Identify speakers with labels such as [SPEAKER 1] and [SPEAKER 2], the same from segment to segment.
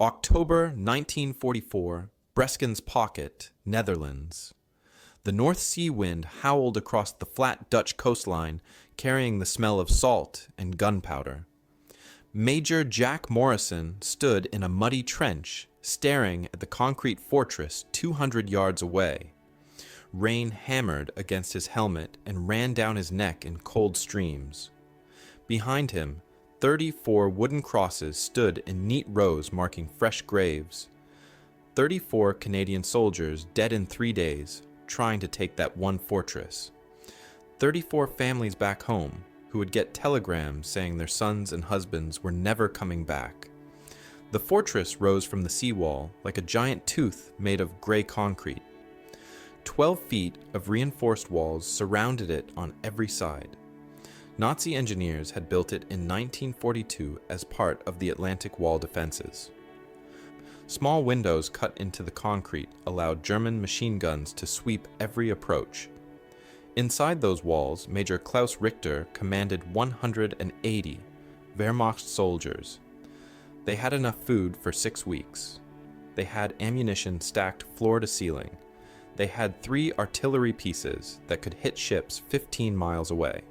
[SPEAKER 1] October 1944, Breskens Pocket, Netherlands. The North Sea wind howled across the flat Dutch coastline, carrying the smell of salt and gunpowder. Major Jack Morrison stood in a muddy trench, staring at the concrete fortress 200 yards away. Rain hammered against his helmet and ran down his neck in cold streams. Behind him, 34 wooden crosses stood in neat rows marking fresh graves. 34 Canadian soldiers dead in 3 days, trying to take that one fortress. 34 families back home who would get telegrams saying their sons and husbands were never coming back. The fortress rose from the seawall like a giant tooth made of gray concrete. 12 feet of reinforced walls surrounded it on every side. Nazi engineers had built it in 1942 as part of the Atlantic Wall defenses. Small windows cut into the concrete allowed German machine guns to sweep every approach. Inside those walls, Major Klaus Richter commanded 180 Wehrmacht soldiers. They had enough food for 6 weeks. They had ammunition stacked floor to ceiling. They had 3 artillery pieces that could hit ships 15 miles away.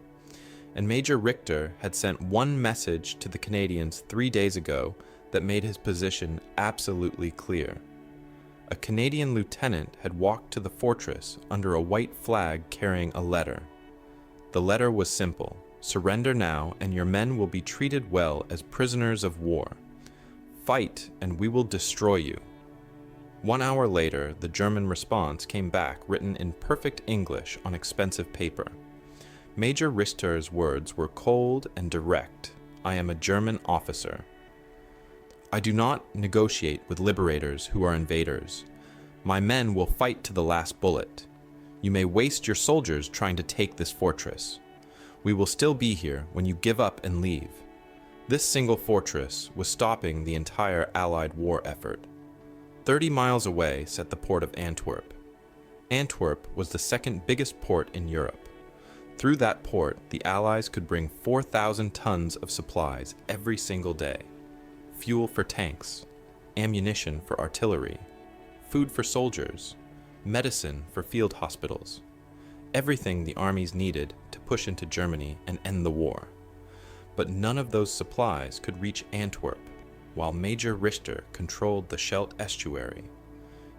[SPEAKER 1] And Major Richter had sent one message to the Canadians 3 days ago that made his position absolutely clear. A Canadian lieutenant had walked to the fortress under a white flag carrying a letter. The letter was simple: surrender now and your men will be treated well as prisoners of war. Fight and we will destroy you. 1 hour later, the German response came back written in perfect English on expensive paper. Major Richter's words were cold and direct. I am a German officer. I do not negotiate with liberators who are invaders. My men will fight to the last bullet. You may waste your soldiers trying to take this fortress. We will still be here when you give up and leave. This single fortress was stopping the entire Allied war effort. 30 miles away sat the port of Antwerp. Antwerp was the second biggest port in Europe. Through that port, the Allies could bring 4,000 tons of supplies every single day. Fuel for tanks, ammunition for artillery, food for soldiers, medicine for field hospitals. Everything the armies needed to push into Germany and end the war. But none of those supplies could reach Antwerp, while Major Richter controlled the Scheldt estuary.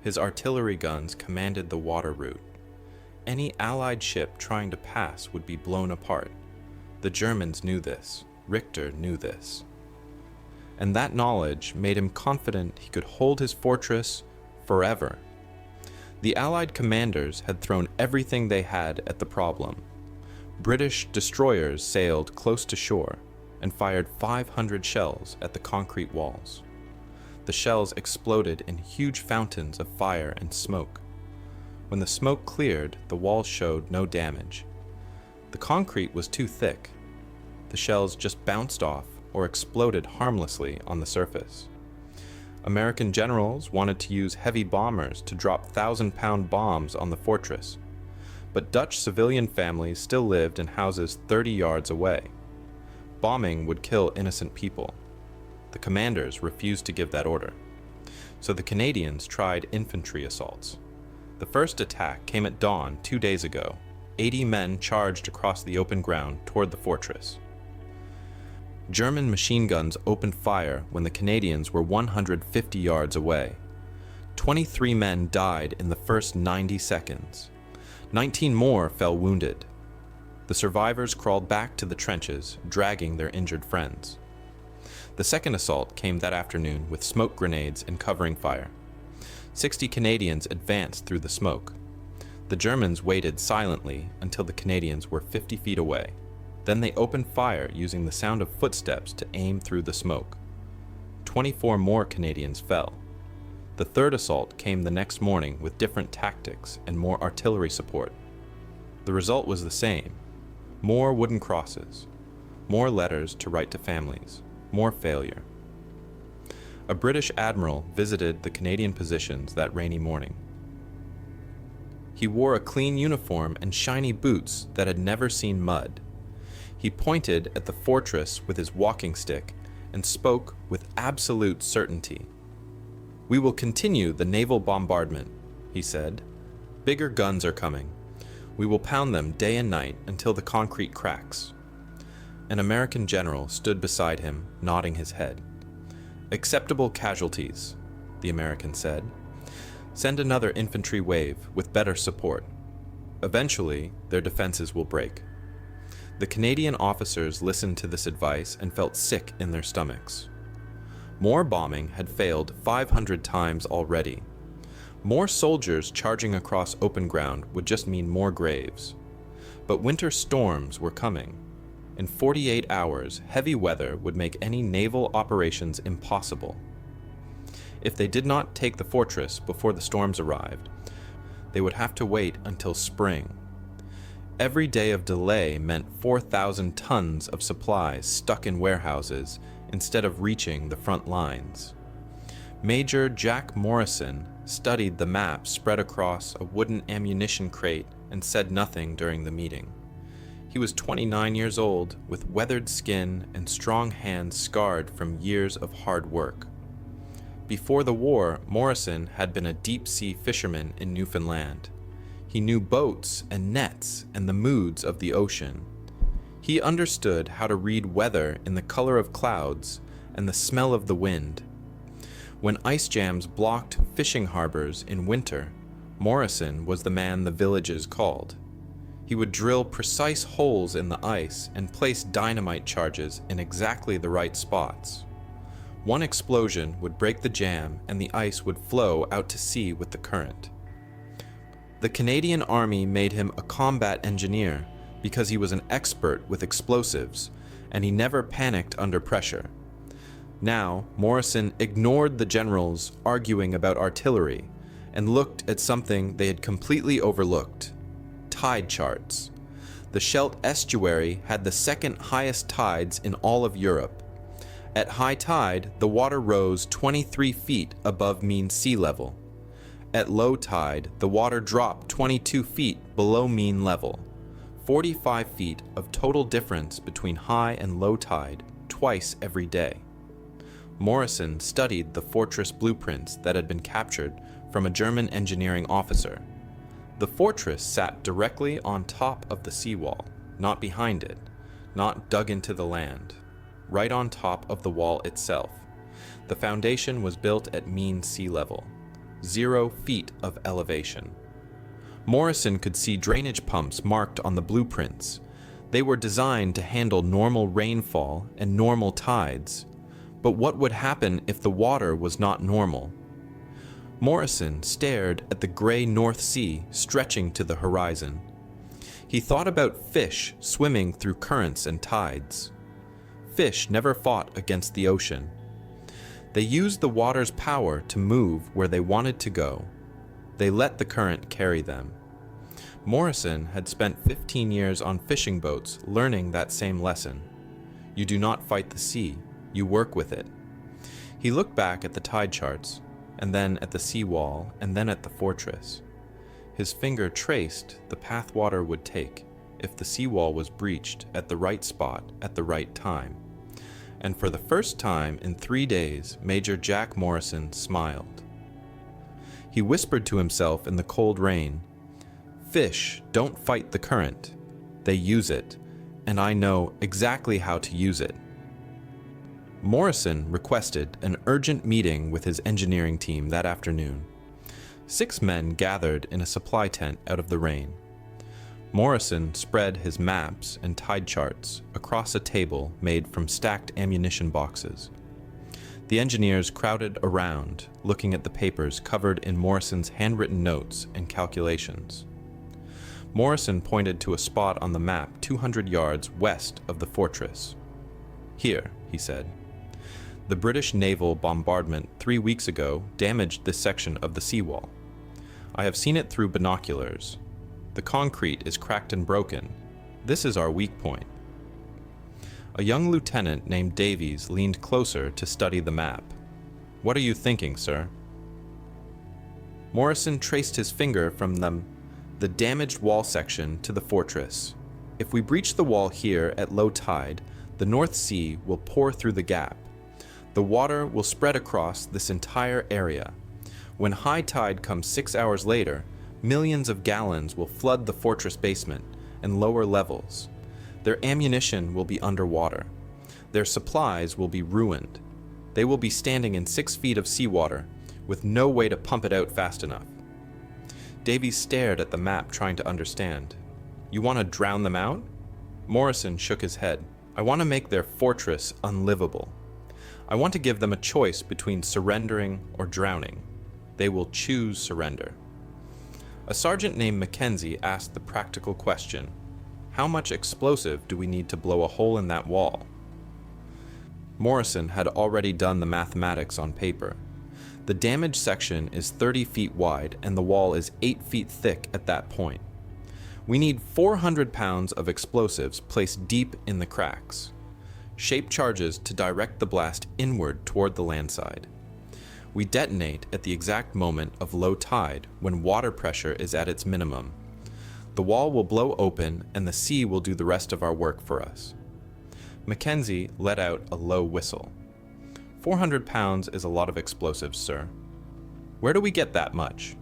[SPEAKER 1] His artillery guns commanded the water route. Any Allied ship trying to pass would be blown apart. The Germans knew this. Richter knew this. And that knowledge made him confident he could hold his fortress forever. The Allied commanders had thrown everything they had at the problem. British destroyers sailed close to shore and fired 500 shells at the concrete walls. The shells exploded in huge fountains of fire and smoke. When the smoke cleared, the walls showed no damage. The concrete was too thick. The shells just bounced off or exploded harmlessly on the surface. American generals wanted to use heavy bombers to drop 1,000-pound bombs on the fortress, but Dutch civilian families still lived in houses 30 yards away. Bombing would kill innocent people. The commanders refused to give that order. So the Canadians tried infantry assaults. The first attack came at dawn 2 days ago. 80 men charged across the open ground toward the fortress. German machine guns opened fire when the Canadians were 150 yards away. 23 men died in the first 90 seconds. 19 more fell wounded. The survivors crawled back to the trenches, dragging their injured friends. The second assault came that afternoon with smoke grenades and covering fire. 60 Canadians advanced through the smoke. The Germans waited silently until the Canadians were 50 feet away. Then they opened fire using the sound of footsteps to aim through the smoke. 24 more Canadians fell. The third assault came the next morning with different tactics and more artillery support. The result was the same. More wooden crosses, more letters to write to families, more failure. A British admiral visited the Canadian positions that rainy morning. He wore a clean uniform and shiny boots that had never seen mud. He pointed at the fortress with his walking stick and spoke with absolute certainty. "We will continue the naval bombardment," he said. "Bigger guns are coming. We will pound them day and night until the concrete cracks." An American general stood beside him, nodding his head. "Acceptable casualties," the American said. "Send another infantry wave with better support. Eventually, their defenses will break." The Canadian officers listened to this advice and felt sick in their stomachs. More bombing had failed 500 times already. More soldiers charging across open ground would just mean more graves. But winter storms were coming. In 48 hours, heavy weather would make any naval operations impossible. If they did not take the fortress before the storms arrived, they would have to wait until spring. Every day of delay meant 4,000 tons of supplies stuck in warehouses instead of reaching the front lines. Major Jack Morrison studied the map spread across a wooden ammunition crate and said nothing during the meeting. He was 29 years old, with weathered skin and strong hands scarred from years of hard work. Before the war, Morrison had been a deep-sea fisherman in Newfoundland. He knew boats and nets and the moods of the ocean. He understood how to read weather in the color of clouds and the smell of the wind. When ice jams blocked fishing harbors in winter, Morrison was the man the villages called. He would drill precise holes in the ice and place dynamite charges in exactly the right spots. One explosion would break the jam and the ice would flow out to sea with the current. The Canadian Army made him a combat engineer because he was an expert with explosives, and he never panicked under pressure. Now, Morrison ignored the generals arguing about artillery and looked at something they had completely overlooked: tide charts. The Scheldt estuary had the second highest tides in all of Europe. At high tide, the water rose 23 feet above mean sea level. At low tide, the water dropped 22 feet below mean level. 45 feet of total difference between high and low tide, twice every day. Morrison studied the fortress blueprints that had been captured from a German engineering officer. The fortress sat directly on top of the seawall, not behind it, not dug into the land, right on top of the wall itself. The foundation was built at mean sea level, 0 feet of elevation. Morrison could see drainage pumps marked on the blueprints. They were designed to handle normal rainfall and normal tides. But what would happen if the water was not normal? Morrison stared at the gray North Sea stretching to the horizon. He thought about fish swimming through currents and tides. Fish never fought against the ocean. They used the water's power to move where they wanted to go. They let the current carry them. Morrison had spent 15 years on fishing boats learning that same lesson. You do not fight the sea, you work with it. He looked back at the tide charts, and then at the seawall, and then at the fortress. His finger traced the path water would take if the seawall was breached at the right spot at the right time. And for the first time in 3 days, Major Jack Morrison smiled. He whispered to himself in the cold rain, "Fish don't fight the current. They use it, and I know exactly how to use it." Morrison requested an urgent meeting with his engineering team that afternoon. 6 men gathered in a supply tent out of the rain. Morrison spread his maps and tide charts across a table made from stacked ammunition boxes. The engineers crowded around, looking at the papers covered in Morrison's handwritten notes and calculations. Morrison pointed to a spot on the map 200 yards west of the fortress. "Here," he said. "The British naval bombardment 3 weeks ago damaged this section of the seawall. I have seen it through binoculars. The concrete is cracked and broken. This is our weak point." A young lieutenant named Davies leaned closer to study the map. "What are you thinking, sir?" Morrison traced his finger from the damaged wall section to the fortress. "If we breach the wall here at low tide, the North Sea will pour through the gap. The water will spread across this entire area. When high tide comes 6 hours later, millions of gallons will flood the fortress basement and lower levels. Their ammunition will be underwater. Their supplies will be ruined. They will be standing in 6 feet of seawater with no way to pump it out fast enough. Davies stared at the map, trying to understand. You want to drown them out? Morrison shook his head. I want to make their fortress unlivable. I want to give them a choice between surrendering or drowning. They will choose surrender. A sergeant named Mackenzie asked the practical question, how much explosive do we need to blow a hole in that wall? Morrison had already done the mathematics on paper. The damaged section is 30 feet wide and the wall is 8 feet thick at that point. We need 400 pounds of explosives placed deep in the cracks. Shape charges to direct the blast inward toward the landside. We detonate at the exact moment of low tide when water pressure is at its minimum. The wall will blow open and the sea will do the rest of our work for us. Mackenzie let out a low whistle. 400 pounds is a lot of explosives, sir. Where do we get that much?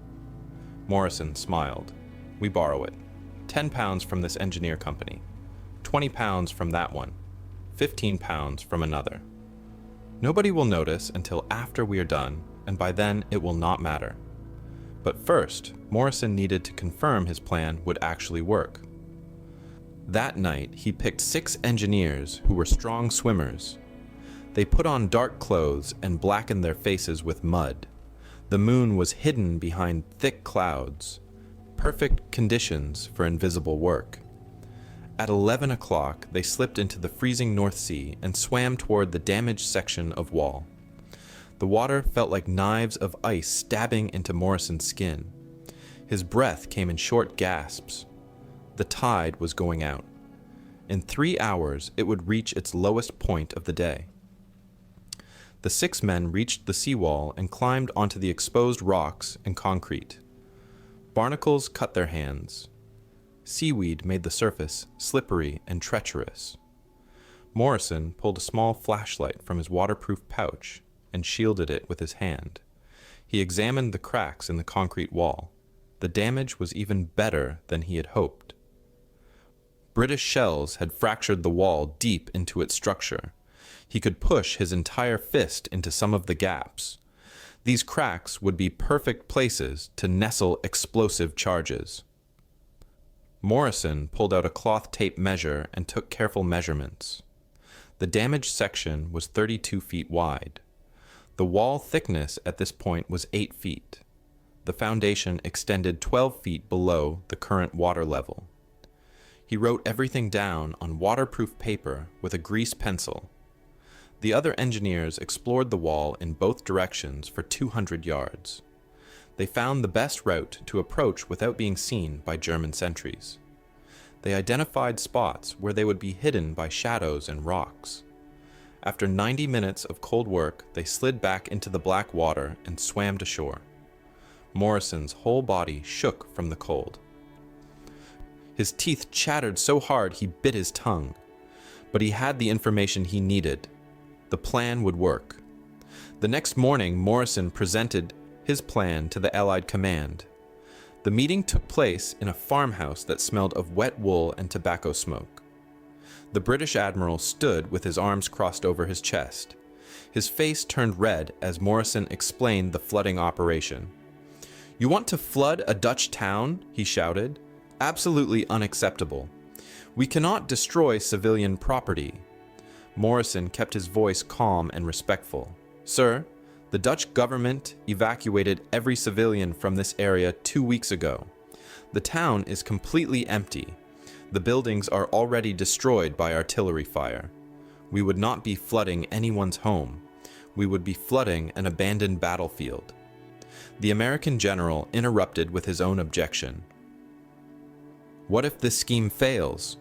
[SPEAKER 1] Morrison smiled. We borrow it. 10 pounds from this engineer company. 20 pounds from that one. 15 pounds from another. Nobody will notice until after we are done, and by then it will not matter. But first, Morrison needed to confirm his plan would actually work. That night, he picked 6 engineers who were strong swimmers. They put on dark clothes and blackened their faces with mud. The moon was hidden behind thick clouds. Perfect conditions for invisible work. At 11 o'clock, they slipped into the freezing North Sea and swam toward the damaged section of wall. The water felt like knives of ice stabbing into Morrison's skin. His breath came in short gasps. The tide was going out. In 3 hours, it would reach its lowest point of the day. The 6 men reached the seawall and climbed onto the exposed rocks and concrete. Barnacles cut their hands. Seaweed made the surface slippery and treacherous. Morrison pulled a small flashlight from his waterproof pouch and shielded it with his hand. He examined the cracks in the concrete wall. The damage was even better than he had hoped. British shells had fractured the wall deep into its structure. He could push his entire fist into some of the gaps. These cracks would be perfect places to nestle explosive charges. Morrison pulled out a cloth tape measure and took careful measurements. The damaged section was 32 feet wide. The wall thickness at this point was 8 feet. The foundation extended 12 feet below the current water level. He wrote everything down on waterproof paper with a grease pencil. The other engineers explored the wall in both directions for 200 yards. They found the best route to approach without being seen by German sentries. They identified spots where they would be hidden by shadows and rocks. After 90 minutes of cold work, they slid back into the black water and swam to shore. Morrison's whole body shook from the cold. His teeth chattered so hard he bit his tongue. But he had the information he needed. The plan would work. The next morning, Morrison presented his plan to the Allied command. The meeting took place in a farmhouse that smelled of wet wool and tobacco smoke. The British admiral stood with his arms crossed over his chest. His face turned red as Morrison explained the flooding operation. "You want to flood a Dutch town?" he shouted. "Absolutely unacceptable. We cannot destroy civilian property." Morrison kept his voice calm and respectful. "Sir, the Dutch government evacuated every civilian from this area 2 weeks ago. The town is completely empty. The buildings are already destroyed by artillery fire. We would not be flooding anyone's home. We would be flooding an abandoned battlefield." The American general interrupted with his own objection. "What if this scheme fails?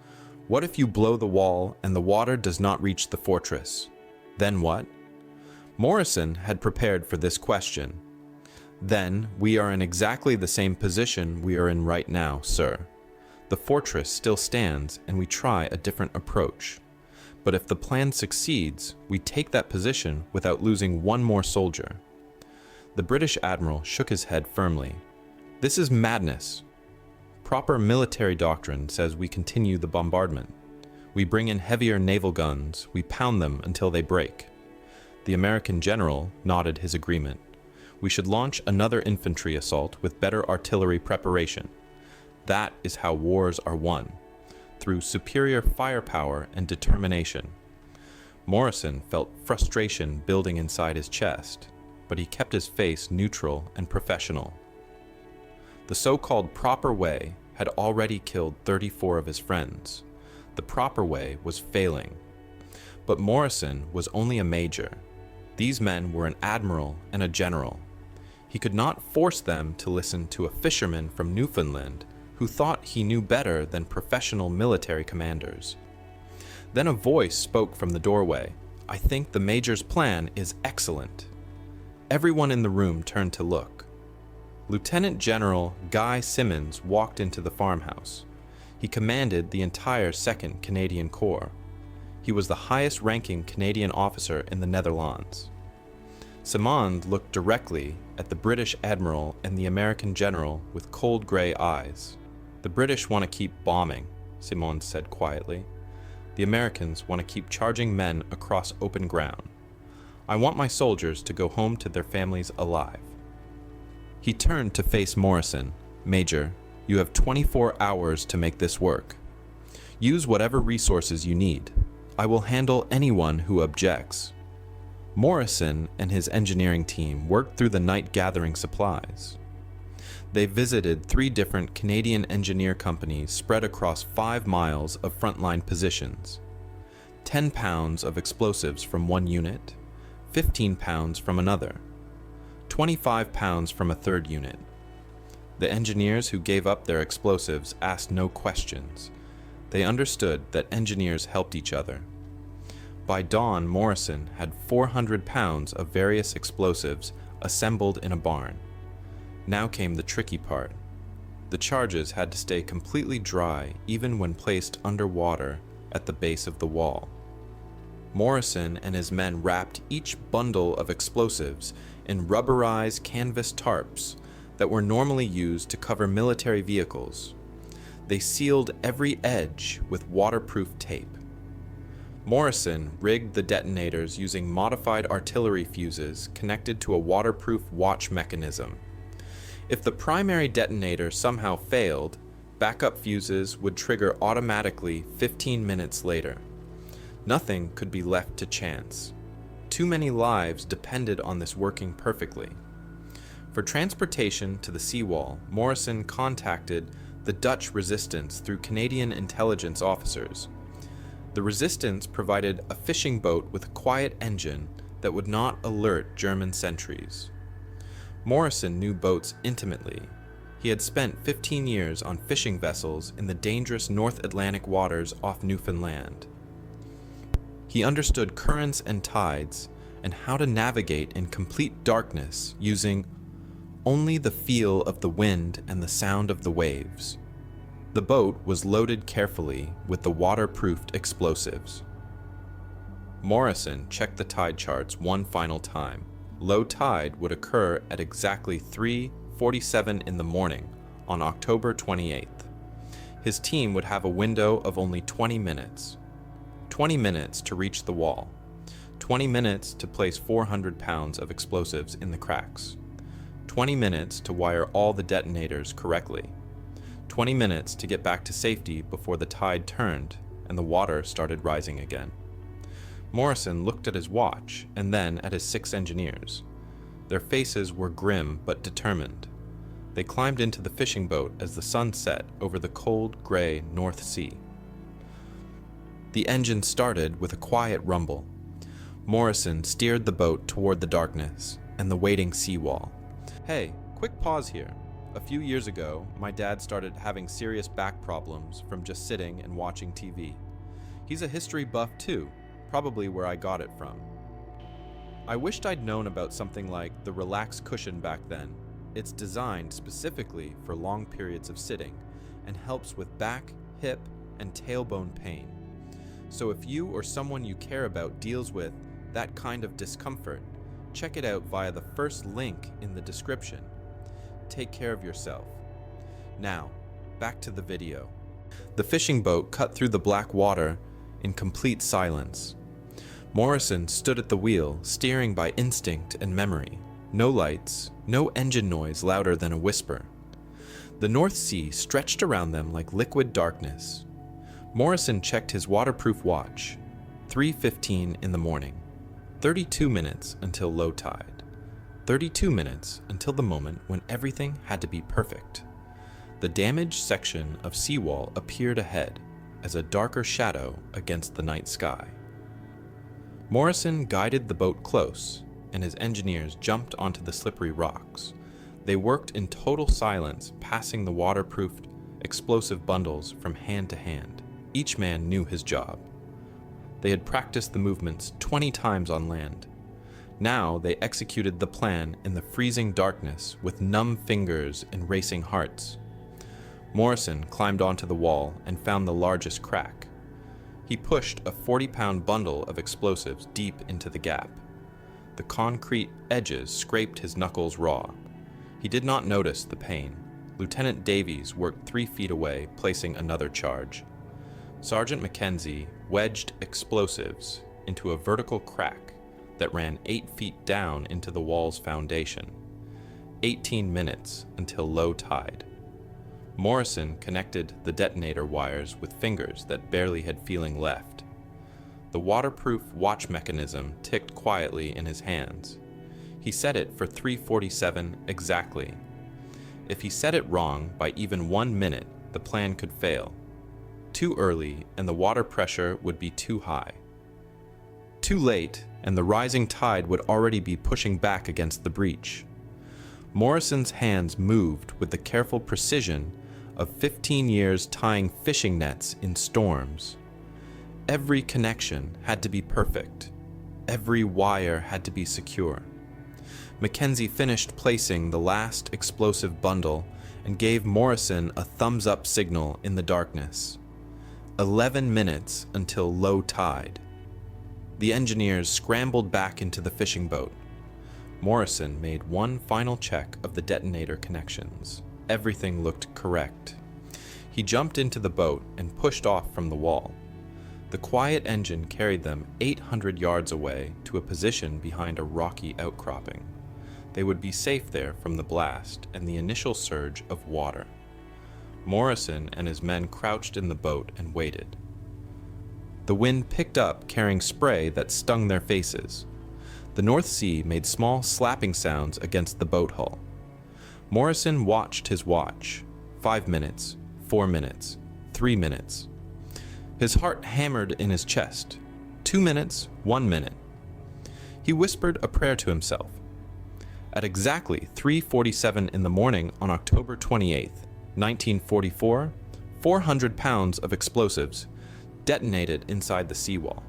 [SPEAKER 1] What if you blow the wall and the water does not reach the fortress? Then what?" Morrison had prepared for this question. "Then we are in exactly the same position we are in right now, sir. The fortress still stands and we try a different approach. But if the plan succeeds, we take that position without losing one more soldier. The British admiral shook his head firmly. This is madness. Proper military doctrine says we continue the bombardment. We bring in heavier naval guns, we pound them until they break. The American general nodded his agreement. We should launch another infantry assault with better artillery preparation. That is how wars are won, through superior firepower and determination. Morrison felt frustration building inside his chest, but he kept his face neutral and professional. The so-called proper way had already killed 34 of his friends. The proper way was failing. But Morrison was only a major. These men were an admiral and a general. He could not force them to listen to a fisherman from Newfoundland who thought he knew better than professional military commanders. Then a voice spoke from the doorway. I think the major's plan is excellent. Everyone in the room turned to look. Lieutenant General Guy Simmons walked into the farmhouse. He commanded the entire 2nd Canadian Corps. He was the highest-ranking Canadian officer in the Netherlands. Simmons looked directly at the British admiral and the American general with cold gray eyes. The British want to keep bombing, Simmons said quietly. The Americans want to keep charging men across open ground. I want my soldiers to go home to their families alive. He turned to face Morrison. Major, you have 24 hours to make this work. Use whatever resources you need. I will handle anyone who objects. Morrison and his engineering team worked through the night gathering supplies. They visited 3 different Canadian engineer companies spread across 5 miles of frontline positions. 10 pounds of explosives from one unit, 15 pounds from another, 25 pounds from a third unit. The engineers who gave up their explosives asked no questions. They understood that engineers helped each other. By dawn, Morrison had 400 pounds of various explosives assembled in a barn. Now came the tricky part. The charges had to stay completely dry even when placed underwater at the base of the wall. Morrison and his men wrapped each bundle of explosives in rubberized canvas tarps that were normally used to cover military vehicles. They sealed every edge with waterproof tape. Morrison rigged the detonators using modified artillery fuses connected to a waterproof watch mechanism. If the primary detonator somehow failed, backup fuses would trigger automatically 15 minutes later. Nothing could be left to chance. Too many lives depended on this working perfectly. For transportation to the seawall, Morrison contacted the Dutch resistance through Canadian intelligence officers. The resistance provided a fishing boat with a quiet engine that would not alert German sentries. Morrison knew boats intimately. He had spent 15 years on fishing vessels in the dangerous North Atlantic waters off Newfoundland. He understood currents and tides and how to navigate in complete darkness using only the feel of the wind and the sound of the waves. The boat was loaded carefully with the waterproofed explosives. Morrison checked the tide charts one final time. Low tide would occur at exactly 3:47 in the morning on October 28th. His team would have a window of only 20 minutes. 20 minutes to reach the wall. 20 minutes to place 400 pounds of explosives in the cracks. 20 minutes to wire all the detonators correctly. 20 minutes to get back to safety before the tide turned and the water started rising again. Morrison looked at his watch and then at his 6 engineers. Their faces were grim but determined. They climbed into the fishing boat as the sun set over the cold, gray North Sea. The engine started with a quiet rumble. Morrison steered the boat toward the darkness and the waiting seawall. Hey, quick pause here. A few years ago, my dad started having serious back problems from just sitting and watching TV. He's a history buff too, probably where I got it from. I wished I'd known about something like the Relax cushion back then. It's designed specifically for long periods of sitting and helps with back, hip, and tailbone pain. So if you or someone you care about deals with that kind of discomfort, check it out via the first link in the description. Take care of yourself. Now, back to the video. The fishing boat cut through the black water in complete silence. Morrison stood at the wheel, steering by instinct and memory. No lights, no engine noise louder than a whisper. The North Sea stretched around them like liquid darkness. Morrison checked his waterproof watch. 3:15 in the morning. 32 minutes until low tide. 32 minutes until the moment when everything had to be perfect. The damaged section of seawall appeared ahead as a darker shadow against the night sky. Morrison guided the boat close, and his engineers jumped onto the slippery rocks. They worked in total silence, passing the waterproofed, explosive bundles from hand to hand. Each man knew his job. They had practiced the movements 20 times on land. Now they executed the plan in the freezing darkness with numb fingers and racing hearts. Morrison climbed onto the wall and found the largest crack. He pushed a 40-pound bundle of explosives deep into the gap. The concrete edges scraped his knuckles raw. He did not notice the pain. Lieutenant Davies worked 3 feet away, placing another charge. Sergeant Mackenzie wedged explosives into a vertical crack that ran 8 feet down into the wall's foundation. 18 minutes until low tide. Morrison connected the detonator wires with fingers that barely had feeling left. The waterproof watch mechanism ticked quietly in his hands. He set it for 3:47 exactly. If he set it wrong by even 1 minute, the plan could fail. Too early, and the water pressure would be too high. Too late, and the rising tide would already be pushing back against the breach. Morrison's hands moved with the careful precision of 15 years tying fishing nets in storms. Every connection had to be perfect. Every wire had to be secure. Mackenzie finished placing the last explosive bundle and gave Morrison a thumbs-up signal in the darkness. 11 minutes until low tide. The engineers scrambled back into the fishing boat. Morrison made one final check of the detonator connections. Everything looked correct. He jumped into the boat and pushed off from the wall. The quiet engine carried them 800 yards away to a position behind a rocky outcropping. They would be safe there from the blast and the initial surge of water. Morrison and his men crouched in the boat and waited. The wind picked up, carrying spray that stung their faces. The North Sea made small slapping sounds against the boat hull. Morrison watched his watch. 5 minutes, 4 minutes, 3 minutes. His heart hammered in his chest. 2 minutes, 1 minute. He whispered a prayer to himself. At exactly 3:47 in the morning on October 28th, 1944, 400 pounds of explosives detonated inside the seawall.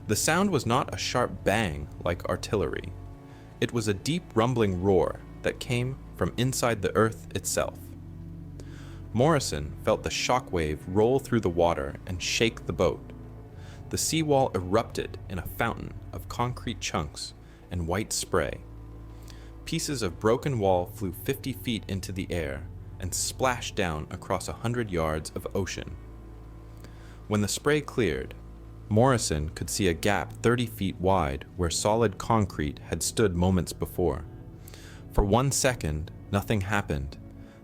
[SPEAKER 1] The sound was not a sharp bang like artillery. It was a deep rumbling roar that came from inside the earth itself. Morrison felt the shock wave roll through the water and shake the boat. The seawall erupted in a fountain of concrete chunks and white spray. Pieces of broken wall flew 50 feet into the air and splashed down across 100 yards of ocean. When the spray cleared, Morrison could see a gap 30 feet wide where solid concrete had stood moments before. For 1 second, nothing happened.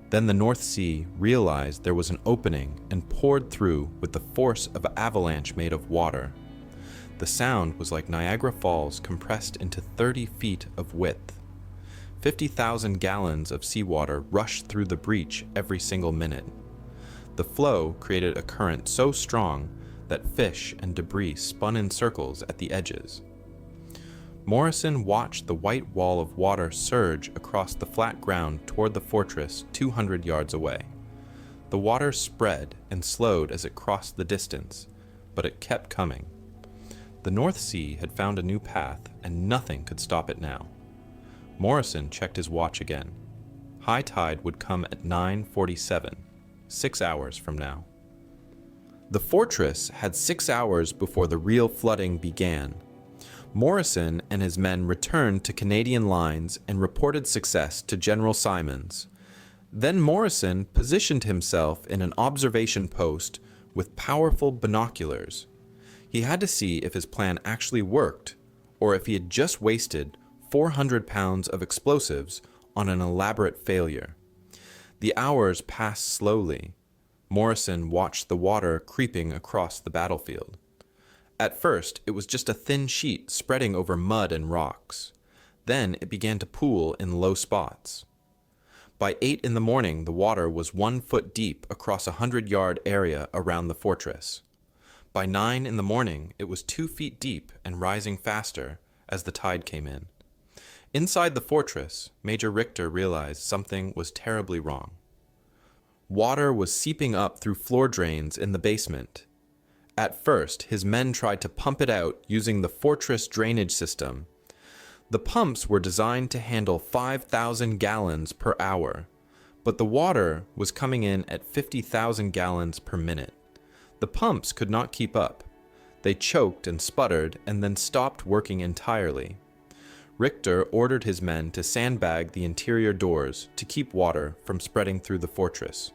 [SPEAKER 1] Then the North Sea realized there was an opening and poured through with the force of an avalanche made of water. The sound was like Niagara Falls compressed into 30 feet of width. 50,000 gallons of seawater rushed through the breach every single minute. The flow created a current so strong that fish and debris spun in circles at the edges. Morrison watched the white wall of water surge across the flat ground toward the fortress 200 yards away. The water spread and slowed as it crossed the distance, but it kept coming. The North Sea had found a new path, and nothing could stop it now. Morrison checked his watch again. High tide would come at 9:47, 6 hours from now. The fortress had 6 hours before the real flooding began. Morrison and his men returned to Canadian lines and reported success to General Simons. Then Morrison positioned himself in an observation post with powerful binoculars. He had to see if his plan actually worked, or if he had just wasted 400 pounds of explosives on an elaborate failure. The hours passed slowly. Morrison watched the water creeping across the battlefield. At first, it was just a thin sheet spreading over mud and rocks. Then it began to pool in low spots. By 8 in the morning, the water was 1 foot deep across a 100-yard area around the fortress. By 9 in the morning, it was 2 feet deep and rising faster as the tide came in. Inside the fortress, Major Richter realized something was terribly wrong. Water was seeping up through floor drains in the basement. At first, his men tried to pump it out using the fortress drainage system. The pumps were designed to handle 5,000 gallons per hour, but the water was coming in at 50,000 gallons per minute. The pumps could not keep up. They choked and sputtered and then stopped working entirely. Richter ordered his men to sandbag the interior doors to keep water from spreading through the fortress.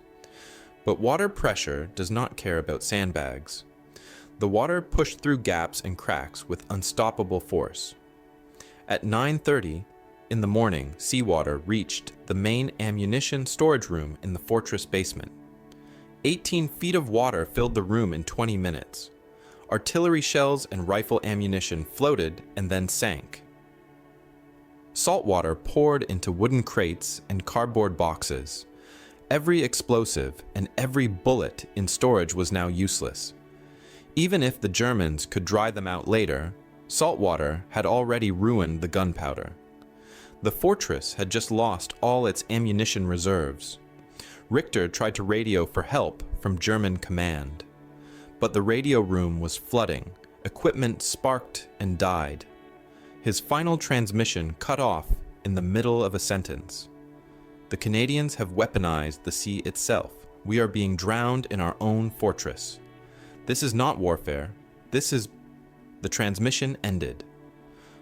[SPEAKER 1] But water pressure does not care about sandbags. The water pushed through gaps and cracks with unstoppable force. At 9:30 in the morning, seawater reached the main ammunition storage room in the fortress basement. 18 feet of water filled the room in 20 minutes. Artillery shells and rifle ammunition floated and then sank. Salt water poured into wooden crates and cardboard boxes. Every explosive and every bullet in storage was now useless. Even if the Germans could dry them out later, salt water had already ruined the gunpowder. The fortress had just lost all its ammunition reserves. Richter tried to radio for help from German command. But the radio room was flooding, equipment sparked and died. His final transmission cut off in the middle of a sentence. The Canadians have weaponized the sea itself. We are being drowned in our own fortress. This is not warfare. This is... The transmission ended.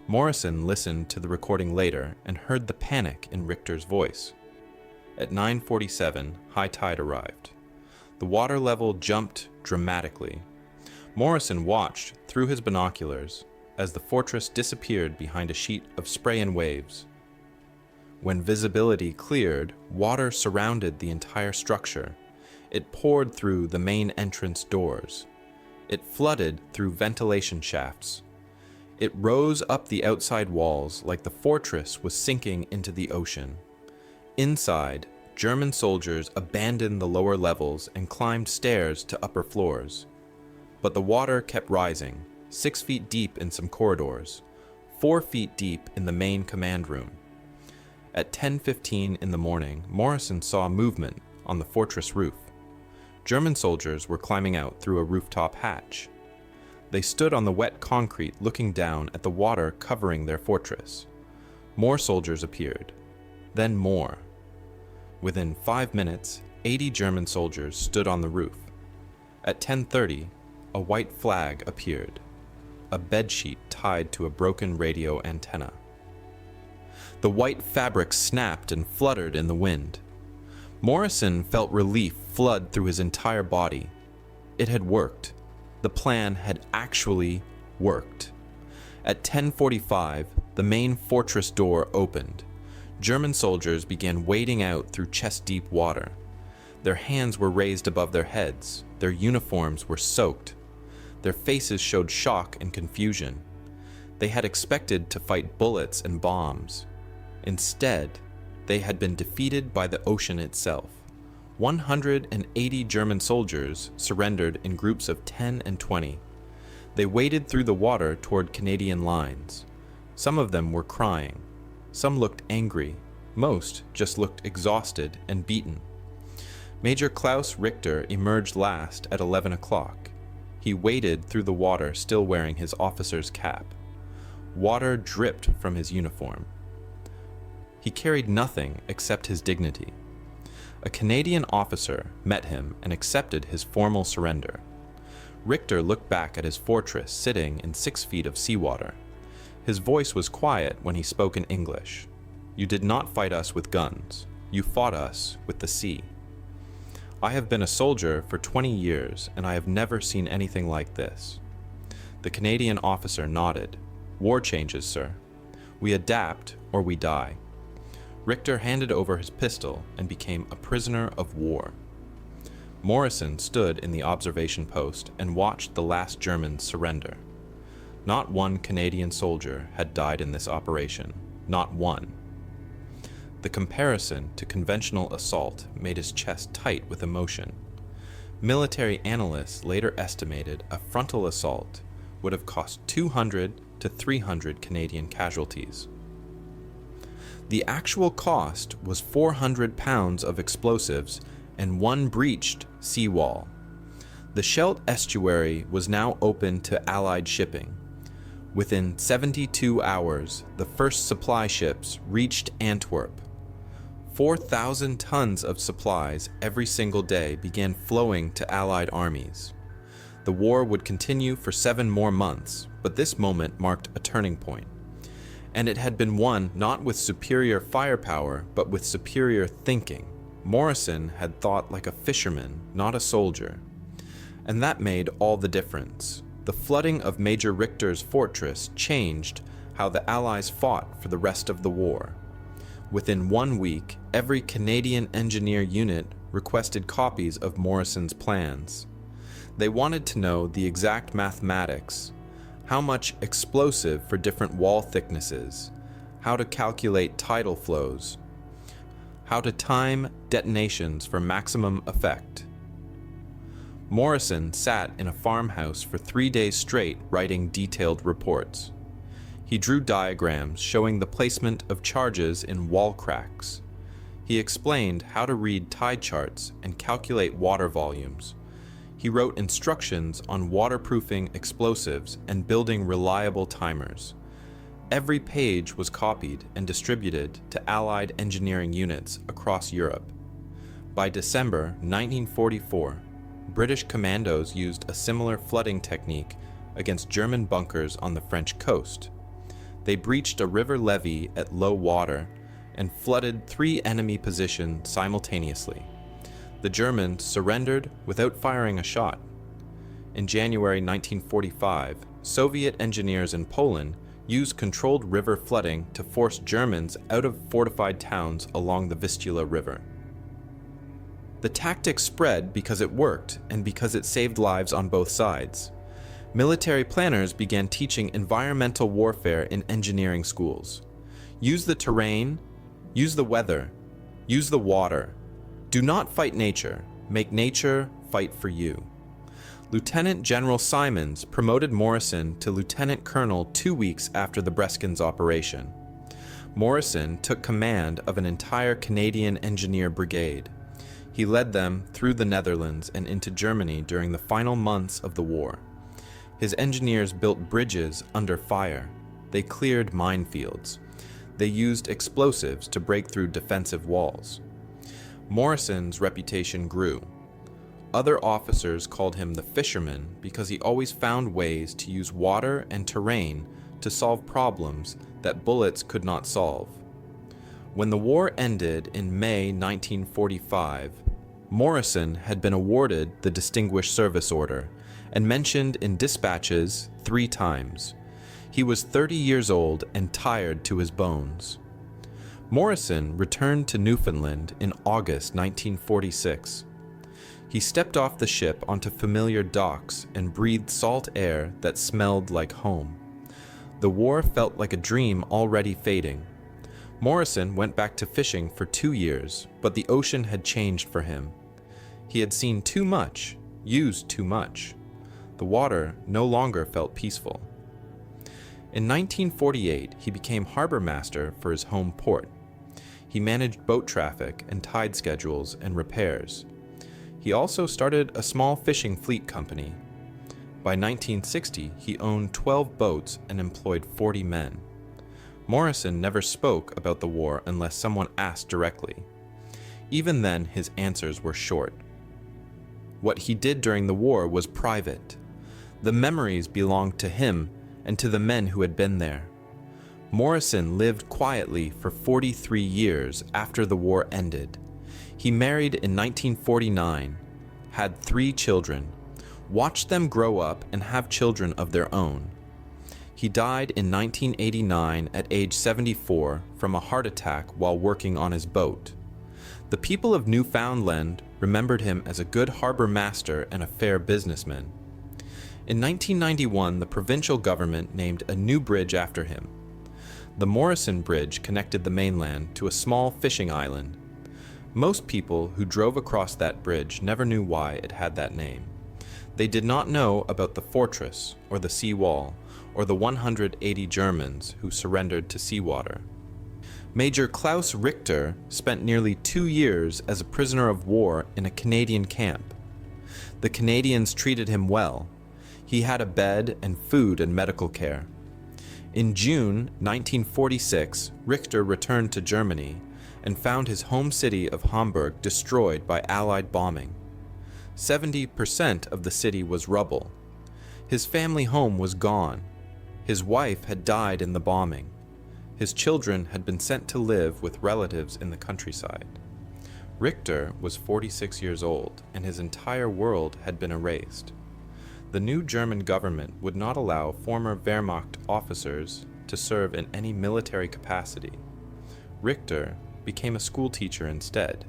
[SPEAKER 1] Morrison listened to the recording later and heard the panic in Richter's voice. At 9:47, high tide arrived. The water level jumped dramatically. Morrison watched through his binoculars as the fortress disappeared behind a sheet of spray and waves. When visibility cleared, water surrounded the entire structure. It poured through the main entrance doors. It flooded through ventilation shafts. It rose up the outside walls like the fortress was sinking into the ocean. Inside, German soldiers abandoned the lower levels and climbed stairs to upper floors. But the water kept rising, 6 feet deep in some corridors, 4 feet deep in the main command room. At 10:15 in the morning, Morrison saw movement on the fortress roof. German soldiers were climbing out through a rooftop hatch. They stood on the wet concrete looking down at the water covering their fortress. More soldiers appeared, then more. Within 5 minutes, 80 German soldiers stood on the roof. At 10:30, a white flag appeared, a bedsheet tied to a broken radio antenna. The white fabric snapped and fluttered in the wind. Morrison felt relief flood through his entire body. It had worked. The plan had actually worked. At 10:45, the main fortress door opened. German soldiers began wading out through chest-deep water. Their hands were raised above their heads. Their uniforms were soaked. Their faces showed shock and confusion. They had expected to fight bullets and bombs. Instead, they had been defeated by the ocean itself. 180 German soldiers surrendered in groups of 10 and 20. They waded through the water toward Canadian lines. Some of them were crying. Some looked angry. Most just looked exhausted and beaten. Major Klaus Richter emerged last at 11 o'clock. He waded through the water still wearing his officer's cap. Water dripped from his uniform. He carried nothing except his dignity. A Canadian officer met him and accepted his formal surrender. Richter looked back at his fortress sitting in 6 feet of seawater. His voice was quiet when he spoke in English. "You did not fight us with guns. You fought us with the sea. I have been a soldier for 20 years, and I have never seen anything like this." The Canadian officer nodded. "War changes, sir. We adapt or we die." Richter handed over his pistol and became a prisoner of war. Morrison stood in the observation post and watched the last Germans surrender. Not one Canadian soldier had died in this operation, not one. The comparison to conventional assault made his chest tight with emotion. Military analysts later estimated a frontal assault would have cost 200 to 300 Canadian casualties. The actual cost was 400 pounds of explosives and 1 breached seawall. The Scheldt estuary was now open to Allied shipping. Within 72 hours, the first supply ships reached Antwerp. 4,000 tons of supplies every single day began flowing to Allied armies. The war would continue for 7 more months, but this moment marked a turning point. And it had been won not with superior firepower, but with superior thinking. Morrison had thought like a fisherman, not a soldier. And that made all the difference. The flooding of Major Richter's fortress changed how the Allies fought for the rest of the war. Within 1 week, every Canadian engineer unit requested copies of Morrison's plans. They wanted to know the exact mathematics, how much explosive for different wall thicknesses, how to calculate tidal flows, how to time detonations for maximum effect. Morrison sat in a farmhouse for 3 days straight writing detailed reports. He drew diagrams showing the placement of charges in wall cracks. He explained how to read tide charts and calculate water volumes. He wrote instructions on waterproofing explosives and building reliable timers. Every page was copied and distributed to Allied engineering units across Europe. By December 1944, British commandos used a similar flooding technique against German bunkers on the French coast. They breached a river levee at low water and flooded 3 enemy positions simultaneously. The Germans surrendered without firing a shot. In January 1945, Soviet engineers in Poland used controlled river flooding to force Germans out of fortified towns along the Vistula River. The tactic spread because it worked and because it saved lives on both sides. Military planners began teaching environmental warfare in engineering schools. Use the terrain, use the weather, use the water. Do not fight nature, make nature fight for you. Lieutenant General Simons promoted Morrison to Lieutenant Colonel 2 weeks after the Breskins operation. Morrison took command of an entire Canadian engineer brigade. He led them through the Netherlands and into Germany during the final months of the war. His engineers built bridges under fire. They cleared minefields. They used explosives to break through defensive walls. Morrison's reputation grew. Other officers called him the fisherman because he always found ways to use water and terrain to solve problems that bullets could not solve. When the war ended in May 1945, Morrison had been awarded the Distinguished Service Order and mentioned in dispatches 3 times. He was 30 years old and tired to his bones. Morrison returned to Newfoundland in August 1946. He stepped off the ship onto familiar docks and breathed salt air that smelled like home. The war felt like a dream already fading. Morrison went back to fishing for 2 years, but the ocean had changed for him. He had seen too much, used too much. The water no longer felt peaceful. In 1948, he became harbor master for his home port. He managed boat traffic and tide schedules and repairs. He also started a small fishing fleet company. By 1960, he owned 12 boats and employed 40 men. Morrison never spoke about the war unless someone asked directly. Even then, his answers were short. What he did during the war was private. The memories belonged to him and to the men who had been there. Morrison lived quietly for 43 years after the war ended. He married in 1949, had 3 children, watched them grow up and have children of their own. He died in 1989 at age 74 from a heart attack while working on his boat. The people of Newfoundland remembered him as a good harbor master and a fair businessman. In 1991, the provincial government named a new bridge after him. The Morrison Bridge connected the mainland to a small fishing island. Most people who drove across that bridge never knew why it had that name. They did not know about the fortress, or the sea wall, or the 180 Germans who surrendered to seawater. Major Klaus Richter spent nearly 2 years as a prisoner of war in a Canadian camp. The Canadians treated him well. He had a bed and food and medical care. In June 1946, Richter returned to Germany and found his home city of Hamburg destroyed by Allied bombing. 70% of the city was rubble. His family home was gone. His wife had died in the bombing. His children had been sent to live with relatives in the countryside. Richter was 46 years old, and his entire world had been erased. The new German government would not allow former Wehrmacht officers to serve in any military capacity. Richter became a schoolteacher instead.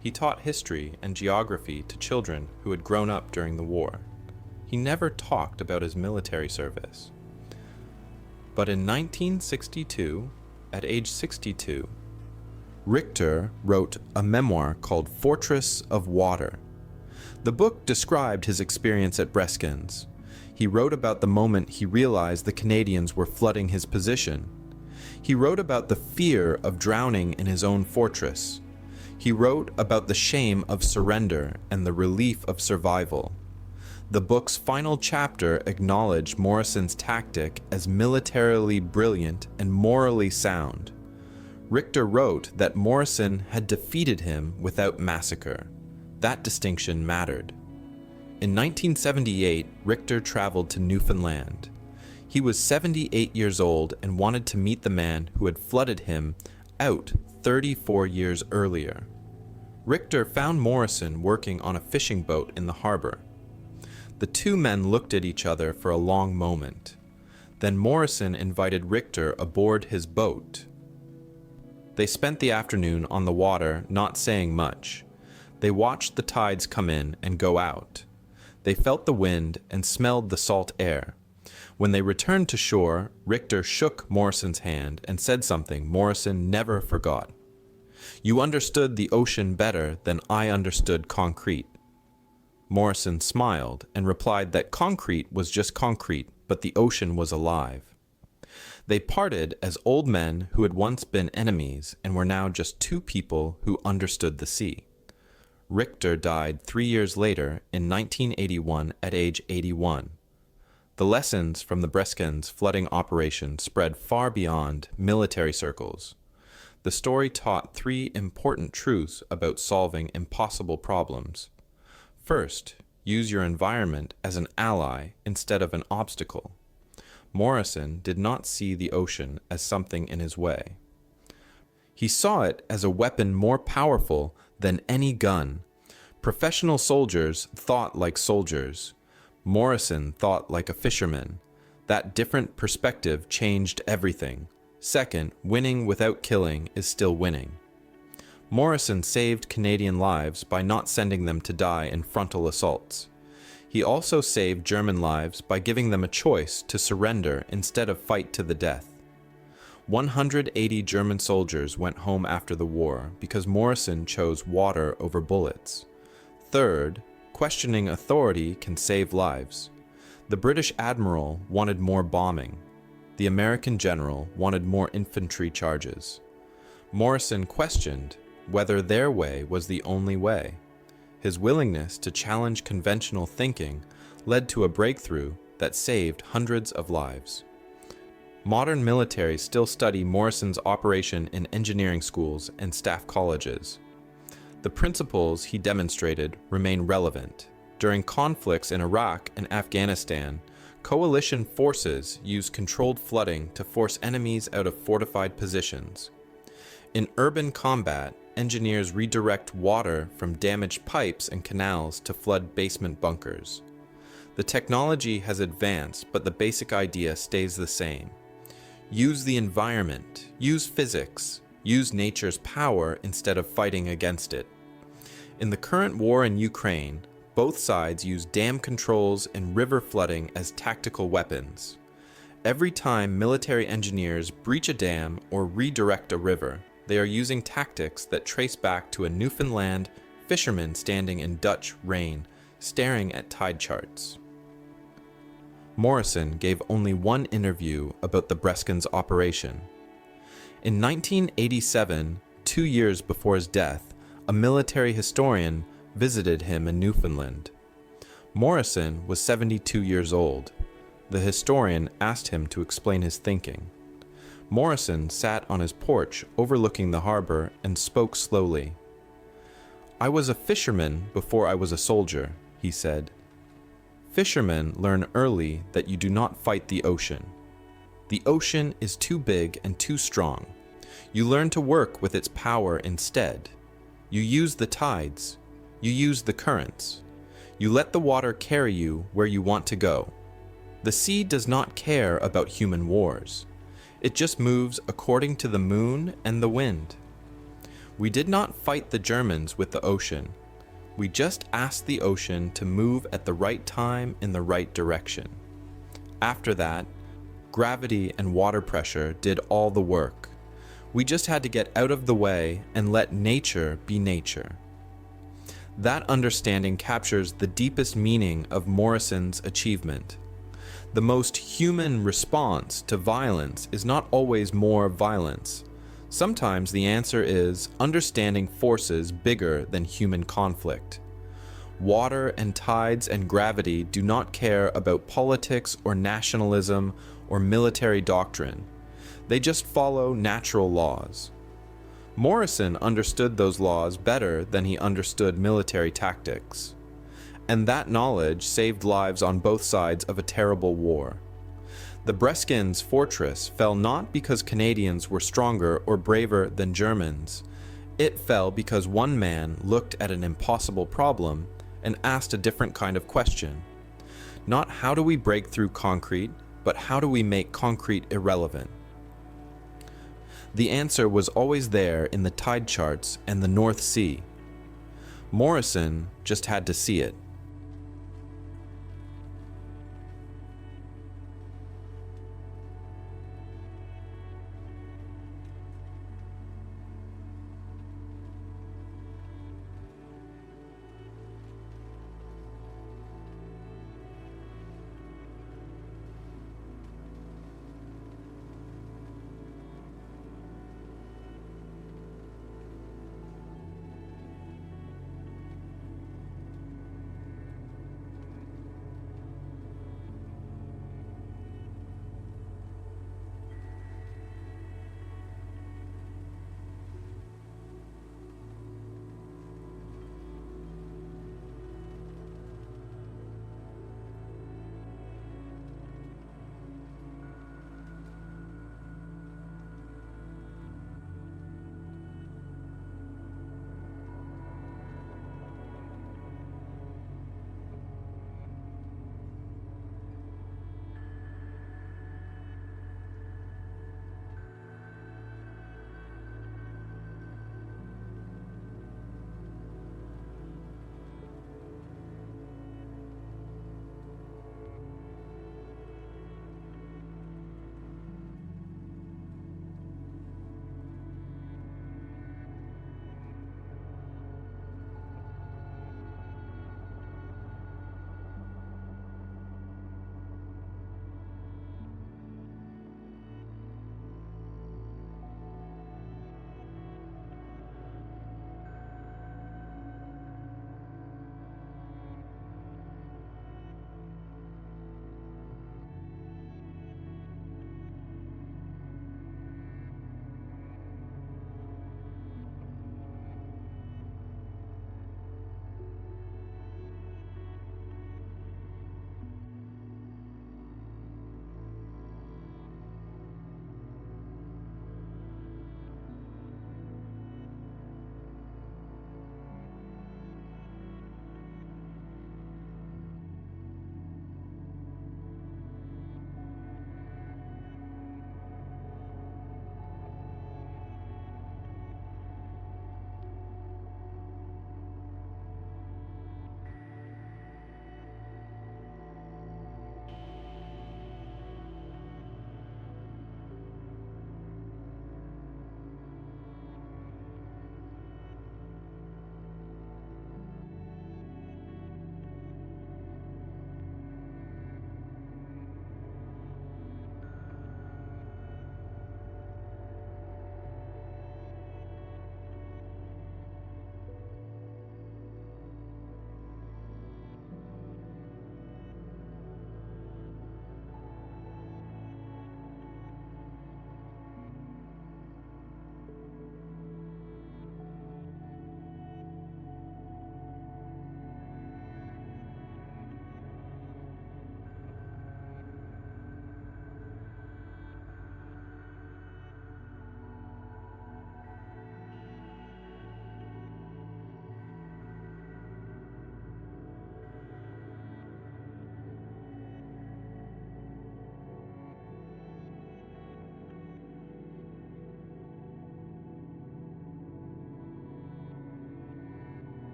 [SPEAKER 1] He taught history and geography to children who had grown up during the war. He never talked about his military service. But in 1962, at age 62, Richter wrote a memoir called Fortress of Water. The book described his experience at Breskens. He wrote about the moment he realized the Canadians were flooding his position. He wrote about the fear of drowning in his own fortress. He wrote about the shame of surrender and the relief of survival. The book's final chapter acknowledged Morrison's tactic as militarily brilliant and morally sound. Richter wrote that Morrison had defeated him without massacre. That distinction mattered. In 1978, Richter traveled to Newfoundland. He was 78 years old and wanted to meet the man who had flooded him out 34 years earlier. Richter found Morrison working on a fishing boat in the harbor. The two men looked at each other for a long moment. Then Morrison invited Richter aboard his boat. They spent the afternoon on the water, not saying much. They watched the tides come in and go out. They felt the wind and smelled the salt air. When they returned to shore, Richter shook Morrison's hand and said something Morrison never forgot. "You understood the ocean better than I understood concrete." Morrison smiled and replied that concrete was just concrete, but the ocean was alive. They parted as old men who had once been enemies and were now just two people who understood the sea. Richter died 3 years later in 1981 at age 81. The lessons from the Breskens flooding operation spread far beyond military circles. The story taught 3 important truths about solving impossible problems. First, use your environment as an ally instead of an obstacle. Morrison did not see the ocean as something in his way. He saw it as a weapon more powerful than any gun. Professional soldiers thought like soldiers. Morrison thought like a fisherman. That different perspective changed everything. Second, winning without killing is still winning. Morrison saved Canadian lives by not sending them to die in frontal assaults. He also saved German lives by giving them a choice to surrender instead of fight to the death. 180 German soldiers went home after the war because Morrison chose water over bullets. Third, questioning authority can save lives. The British admiral wanted more bombing. The American general wanted more infantry charges. Morrison questioned whether their way was the only way. His willingness to challenge conventional thinking led to a breakthrough that saved hundreds of lives. Modern militaries still study Morrison's operation in engineering schools and staff colleges. The principles he demonstrated remain relevant. During conflicts in Iraq and Afghanistan, coalition forces used controlled flooding to force enemies out of fortified positions. In urban combat, engineers redirect water from damaged pipes and canals to flood basement bunkers. The technology has advanced, but the basic idea stays the same. Use the environment, use physics, use nature's power instead of fighting against it. In the current war in Ukraine, both sides use dam controls and river flooding as tactical weapons. Every time military engineers breach a dam or redirect a river, they are using tactics that trace back to a Newfoundland fisherman standing in Dutch rain, staring at tide charts. Morrison gave only one interview about the Breskens operation. In 1987, 2 years before his death, a military historian visited him in Newfoundland. Morrison was 72 years old. The historian asked him to explain his thinking. Morrison sat on his porch overlooking the harbor and spoke slowly. "I was a fisherman before I was a soldier," he said. "Fishermen learn early that you do not fight the ocean. The ocean is too big and too strong. You learn to work with its power instead. You use the tides. You use the currents. You let the water carry you where you want to go. The sea does not care about human wars. It just moves according to the moon and the wind. We did not fight the Germans with the ocean. We just asked the ocean to move at the right time in the right direction. After that, gravity and water pressure did all the work. We just had to get out of the way and let nature be nature." That understanding captures the deepest meaning of Morrison's achievement. The most human response to violence is not always more violence. Sometimes the answer is understanding forces bigger than human conflict. Water and tides and gravity do not care about politics or nationalism or military doctrine. They just follow natural laws. Morrison understood those laws better than he understood military tactics. And that knowledge saved lives on both sides of a terrible war. The Breskens fortress fell not because Canadians were stronger or braver than Germans. It fell because one man looked at an impossible problem and asked a different kind of question. Not how do we break through concrete, but how do we make concrete irrelevant? The answer was always there in the tide charts and the North Sea. Morrison just had to see it.